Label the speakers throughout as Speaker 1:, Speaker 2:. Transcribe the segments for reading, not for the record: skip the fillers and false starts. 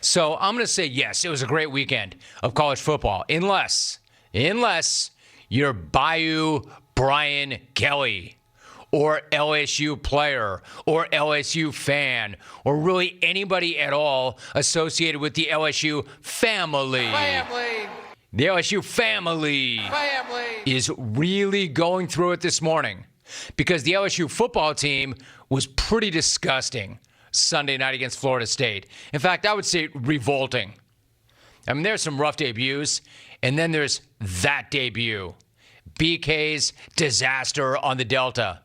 Speaker 1: So I'm going to say yes, it was a great weekend of college football, unless you're Bayou Brian Kelly or LSU player or LSU fan or really anybody at all associated with the LSU family. The LSU family is really going through it this morning because the LSU football team was pretty disgusting Sunday night against Florida State. In fact, I would say revolting. I mean, there's some rough debuts, and then there's that debut. BK's disaster on the Delta.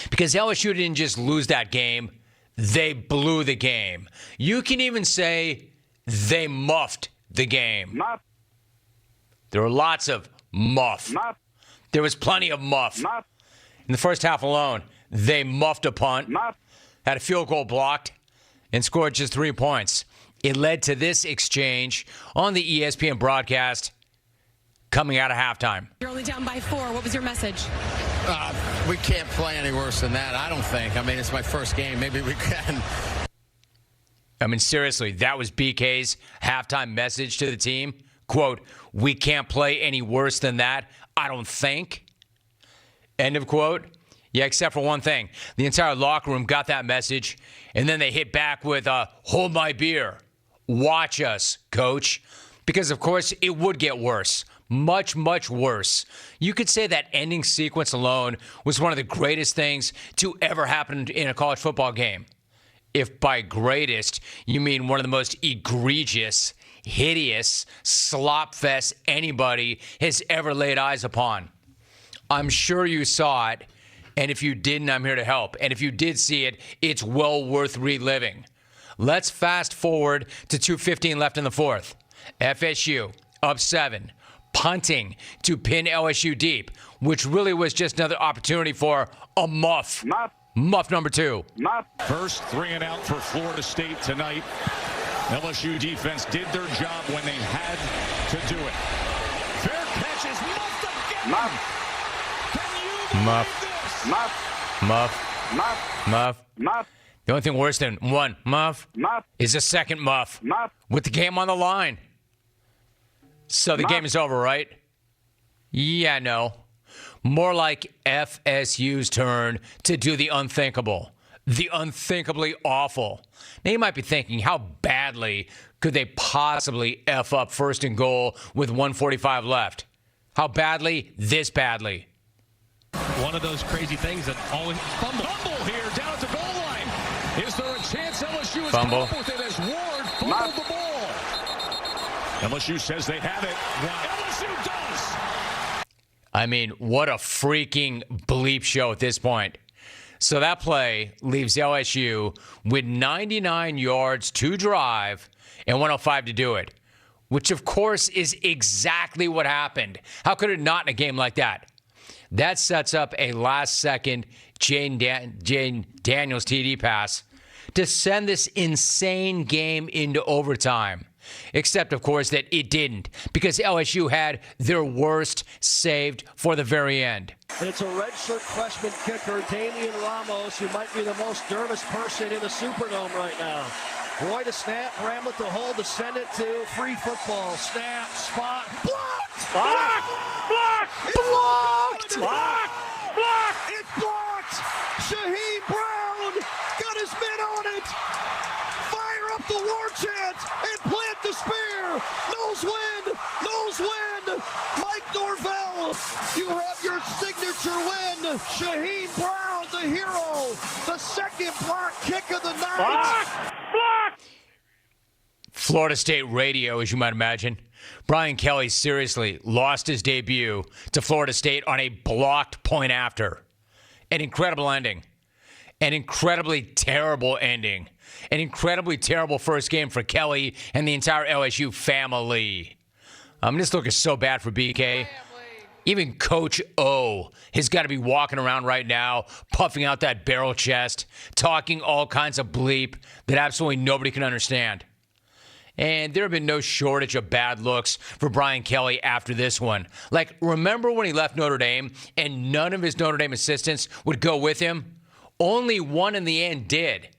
Speaker 1: Because LSU didn't just lose that game, they blew the game. You can even say they muffed the game. There were lots of muff. There was plenty of muff. In the first half alone, they muffed a punt, had a field goal blocked, and scored just 3 points. It led to this exchange on the ESPN broadcast coming out of halftime.
Speaker 2: You're only down by 4. What was your message?
Speaker 3: We can't play any worse than that, I don't think. I mean, it's my first game. Maybe we can.
Speaker 1: I mean, seriously, that was BK's halftime message to the team. Quote, we can't play any worse than that, I don't think. End of quote. Yeah, except for one thing. The entire locker room got that message, and then they hit back with, hold my beer. Watch us, coach. Because, of course, it would get worse. Much, much worse. You could say that ending sequence alone was one of the greatest things to ever happen in a college football game. If by greatest, you mean one of the most egregious, hideous slop fest anybody has ever laid eyes upon. I'm sure you saw it, and if you didn't, I'm here to help. And if you did see it, it's well worth reliving. Let's fast forward to 2:15 left in the fourth. FSU up 7, punting to pin LSU deep, which really was just another opportunity for a muff. Muff number 2.
Speaker 4: First 3 and out for Florida State tonight. LSU defense did their job when they had to do it. Fair catch is muffed again. Can you
Speaker 1: Muff. The only thing worse than one muff is a second muff with the game on the line. So the game is over, right? Yeah, no. More like FSU's turn to do the unthinkable. The unthinkably awful. Now you might be thinking, how badly could they possibly F up first and goal with 1:45 left? How badly? This badly.
Speaker 5: One of those crazy things that always
Speaker 4: fumble here down at the goal line. Is there a chance LSU is
Speaker 1: Fumble.
Speaker 4: come up with it as Ward fumbled the ball? LSU says they have it. LSU does.
Speaker 1: I mean, what a freaking bleep show at this point. So that play leaves LSU with 99 yards to drive and 105 to do it, which, of course, is exactly what happened. How could it not in a game like that? That sets up a last-second Jane Daniels TD pass to send this insane game into overtime. Except, of course, that it didn't, because LSU had their worst saved for the very end.
Speaker 6: It's a redshirt freshman kicker, Damian Ramos, who might be the most nervous person in the Superdome right now. Roy to snap, Bramlett to hold, to send it to free football. Snap, spot, blocked!
Speaker 4: Blocked!
Speaker 6: It's blocked! Shaheem Brown got his mitt on it! Fire up the war chant and plant the spear! Nose wind! Mike Norvell, you have your signature win! Shaheem Brown, the hero! The second block kick of the night!
Speaker 1: Florida State radio, as you might imagine. Brian Kelly seriously lost his debut to Florida State on a blocked point after. An incredible ending. An incredibly terrible ending. An incredibly terrible first game for Kelly and the entire LSU family. This looking so bad for BK. Even Coach O has got to be walking around right now, puffing out that barrel chest, talking all kinds of bleep that absolutely nobody can understand. And there have been no shortage of bad looks for Brian Kelly after this one. Like, remember when he left Notre Dame and none of his Notre Dame assistants would go with him? Only one in the end did.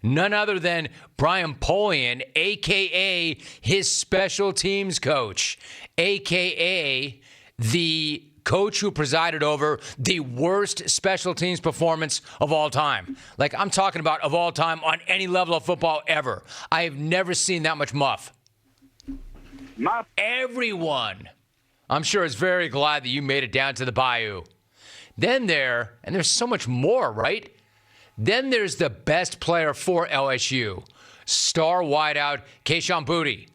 Speaker 1: None other than Brian Polian, a.k.a. his special teams coach, a.k.a. the coach who presided over the worst special teams performance of all time. Like, I'm talking about of all time on any level of football ever. I have never seen that much muff. Everyone, I'm sure, is very glad that you made it down to the Bayou. Then there's so much more, right? Then there's the best player for LSU, star wideout Kayshon Boutte,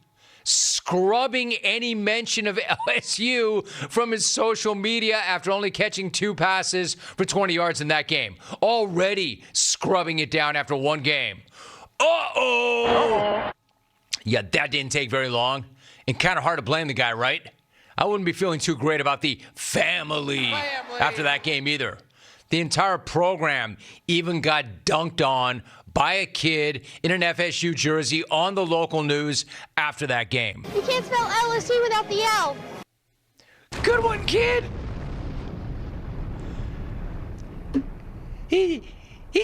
Speaker 1: scrubbing any mention of LSU from his social media after only catching 2 passes for 20 yards in that game. Already scrubbing it down after 1 game. Uh-oh! Yeah, that didn't take very long. And kind of hard to blame the guy, right? I wouldn't be feeling too great about the family after that game either. The entire program even got dunked on by a kid in an FSU jersey on the local news after that game.
Speaker 7: You can't spell LSU without the L.
Speaker 1: Good one, kid. He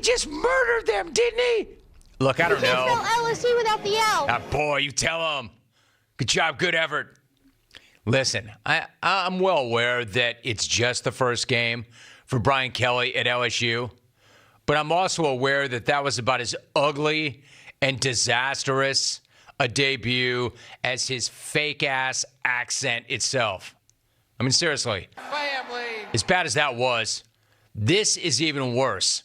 Speaker 1: just murdered them, didn't he? Look, I don't know.
Speaker 7: You can't spell LSU without the L.
Speaker 1: Ah, boy, you tell him. Good job, good effort. Listen, I'm well aware that it's just the first game for Brian Kelly at LSU, but I'm also aware that that was about as ugly and disastrous a debut as his fake-ass accent itself. I mean, seriously, as bad as that was, this is even worse.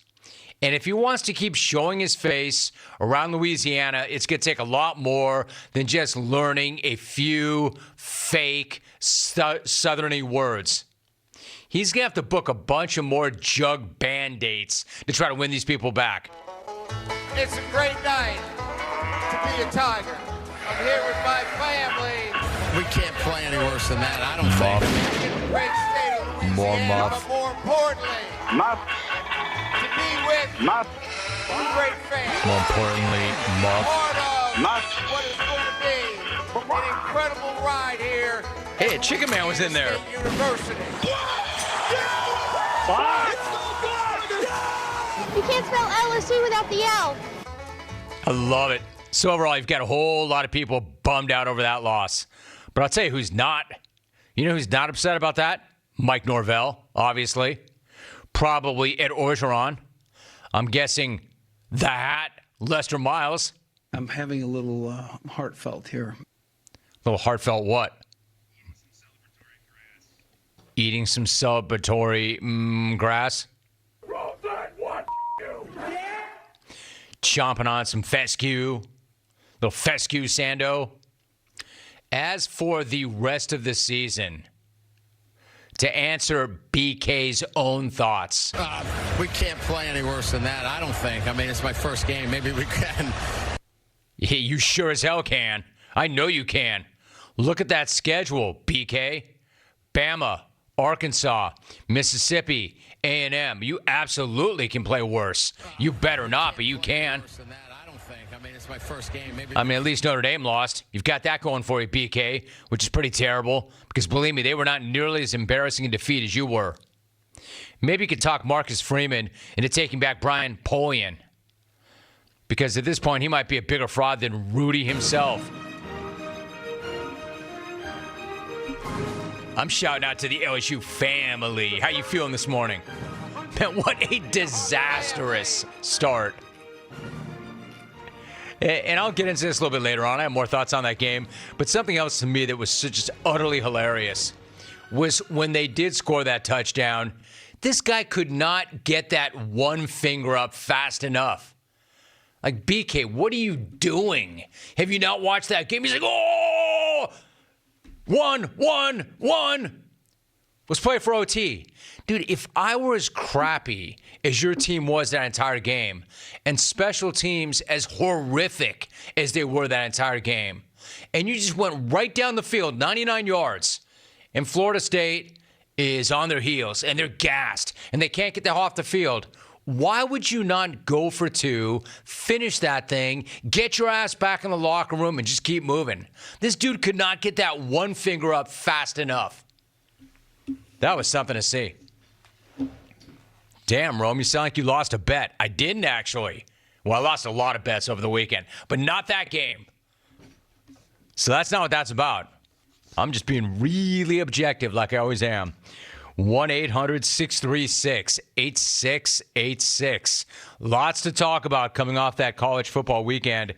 Speaker 1: And if he wants to keep showing his face around Louisiana, it's going to take a lot more than just learning a few fake Southern-y words. He's going to have to book a bunch of more jug band dates to try to win these people back.
Speaker 8: It's a great night to be a Tiger. I'm here with my family.
Speaker 3: We can't play any worse than that, I don't think.
Speaker 8: In the great state of Louisiana,
Speaker 1: More muff.
Speaker 8: but more importantly, to be with a great family.
Speaker 1: More importantly, muff.
Speaker 8: Part of what is going to be an incredible ride here.
Speaker 1: Hey, Chicken Man was in there.
Speaker 8: State University.
Speaker 7: You can't spell LSU without the L.
Speaker 1: I love it. So overall, you've got a whole lot of people bummed out over that loss. But I'll tell you who's not. You know who's not upset about that? Mike Norvell, obviously. Probably Ed Orgeron. I'm guessing the Hat, Lester Miles.
Speaker 9: I'm having a little heartfelt here.
Speaker 1: Little heartfelt what? Eating some celebratory grass. Chomping on some fescue. Little fescue sando. As for the rest of the season, to answer BK's own thoughts.
Speaker 3: We can't play any worse than that, I don't think. I mean, it's my first game. Maybe we can.
Speaker 1: Yeah, you sure as hell can. I know you can. Look at that schedule, BK. Bama, Arkansas, Mississippi, A&M. You absolutely can play worse. You better not, but you can.
Speaker 3: Worse than that, I don't think. I mean, it's my first game. Maybe.
Speaker 1: I mean, at least Notre Dame lost. You've got that going for you, BK, which is pretty terrible because, believe me, they were not nearly as embarrassing in defeat as you were. Maybe you could talk Marcus Freeman into taking back Brian Polian because at this point, he might be a bigger fraud than Rudy himself. I'm shouting out to the LSU family. How you feeling this morning? Man, what a disastrous start. And I'll get into this a little bit later on. I have more thoughts on that game. But something else to me that was just utterly hilarious was when they did score that touchdown, this guy could not get that one finger up fast enough. Like, BK, what are you doing? Have you not watched that game? He's like, oh! One. Let's play for OT. Dude, if I were as crappy as your team was that entire game and special teams as horrific as they were that entire game, and you just went right down the field, 99 yards, and Florida State is on their heels and they're gassed and they can't get that off the field, why would you not go for 2, finish that thing, get your ass back in the locker room, and just keep moving? This dude could not get that one finger up fast enough. That was something to see. Damn, Rome, you sound like you lost a bet. I didn't, actually. Well, I lost a lot of bets over the weekend, but not that game. So that's not what that's about. I'm just being really objective like I always am. 1-800-636-8686. Lots to talk about coming off that college football weekend.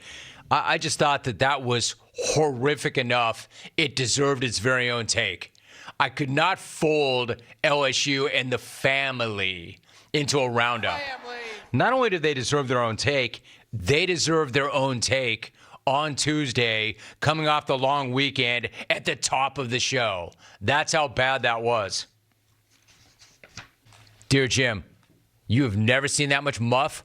Speaker 1: I just thought that was horrific enough. It deserved its very own take. I could not fold LSU and the family into a roundup. Not only did they deserve their own take, they deserve their own take on Tuesday, coming off the long weekend at the top of the show. That's how bad that was. Dear Jim, you have never seen that much muff?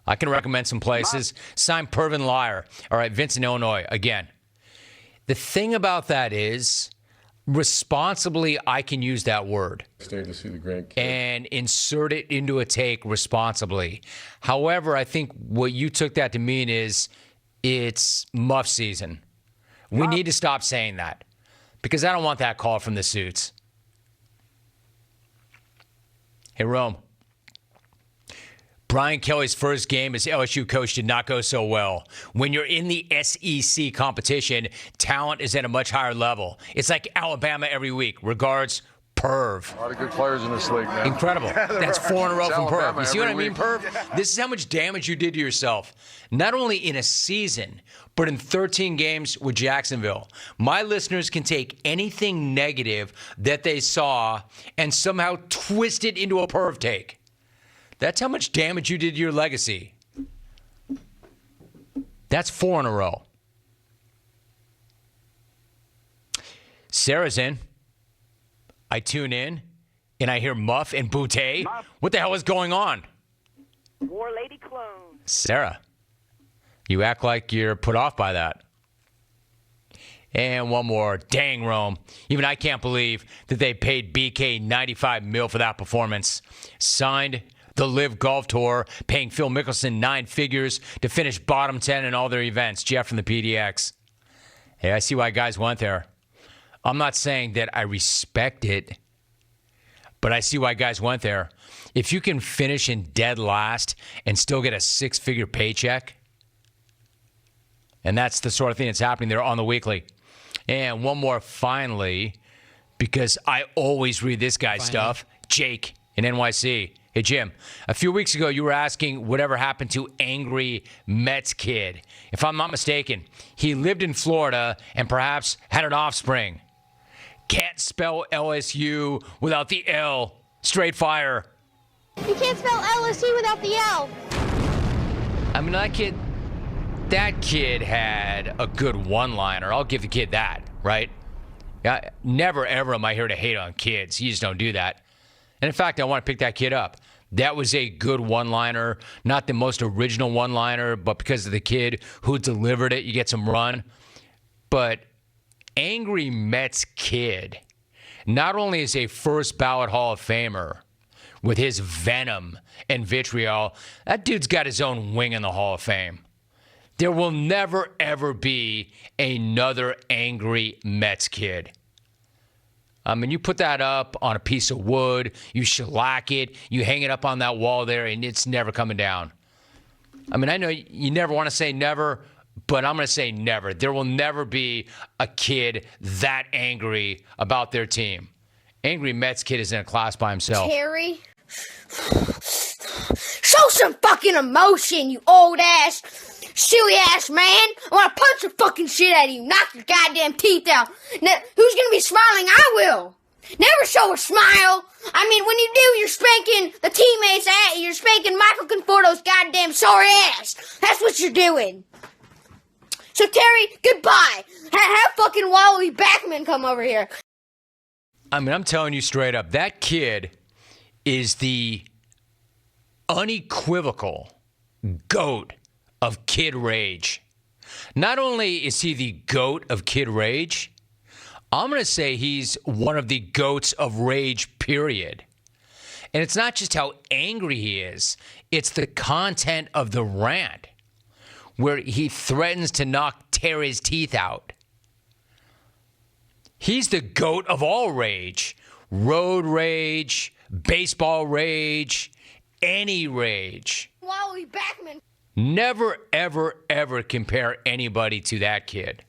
Speaker 1: I can recommend some places. Sign Pervin Liar. All right, Vincent, Illinois, again. The thing about that is, responsibly, I can use that word.
Speaker 10: Stay to see the grandkids.
Speaker 1: And insert it into a take responsibly. However, I think what you took that to mean is it's muff season. We need to stop saying that because I don't want that call from the suits. Hey, Rome. Brian Kelly's first game as LSU coach did not go so well. When you're in the SEC competition, talent is at a much higher level. It's like Alabama every week. Regards, Perv.
Speaker 10: A lot of good players in this league, man.
Speaker 1: Incredible. That's 4 in a row from Perv. You see what I mean,
Speaker 10: week.
Speaker 1: Perv? This is how much damage you did to yourself. Not only in a season, but in 13 games with Jacksonville. My listeners can take anything negative that they saw and somehow twist it into a Perv take. That's how much damage you did to your legacy. That's 4 in a row. Sarah's in. I tune in, and I hear Muff and Boutte. What the hell is going on?
Speaker 11: War Lady Clone.
Speaker 1: Sarah, you act like you're put off by that. And one more. Dang, Rome. Even I can't believe that they paid BK $95 million for that performance. Signed the Live Golf Tour, paying Phil Mickelson 9 figures to finish bottom 10 in all their events. Jeff from the PDX. Hey, I see why guys went there. I'm not saying that I respect it, but I see why guys went there. If you can finish in dead last and still get a 6-figure paycheck, and that's the sort of thing that's happening there on the weekly. And one more finally, because I always read this guy's stuff, Jake in NYC. Hey, Jim, a few weeks ago you were asking whatever happened to Angry Mets Kid. If I'm not mistaken, he lived in Florida and perhaps had an offspring. Can't spell LSU without the L. Straight fire.
Speaker 7: You can't spell LSU without the L.
Speaker 1: I mean, that kid had a good one-liner. I'll give the kid that, right? Yeah, never, ever am I here to hate on kids. You just don't do that. And in fact, I want to pick that kid up. That was a good one-liner. Not the most original one-liner, but because of the kid who delivered it, you get some run. But Angry Mets Kid not only is a first ballot Hall of Famer with his venom and vitriol, that dude's got his own wing in the Hall of Fame. There will never, ever be another Angry Mets Kid. I mean, you put that up on a piece of wood, you shellac it, you hang it up on that wall there, and it's never coming down. I mean, I know you never want to say never, but I'm going to say never. There will never be a kid that angry about their team. Angry Mets Kid is in a class by himself.
Speaker 7: Terry, show some fucking emotion, you old ass, silly ass man. I want to punch the fucking shit out of you, knock your goddamn teeth out. Now, who's going to be smiling? I will. Never show a smile. I mean, when you do, you're spanking the teammates at you. You're spanking Michael Conforto's goddamn sorry ass. That's what you're doing. So, Terry, goodbye. Have fucking Wally Backman come over here.
Speaker 1: I mean, I'm telling you straight up, that kid is the unequivocal GOAT of kid rage. Not only is he the GOAT of kid rage, I'm going to say he's one of the GOATs of rage, period. And it's not just how angry he is, it's the content of the rant, where he threatens to knock Terry's teeth out. He's the GOAT of all rage. Road rage, baseball rage, any rage.
Speaker 7: Wally Backman.
Speaker 1: Never, ever, ever compare anybody to that kid.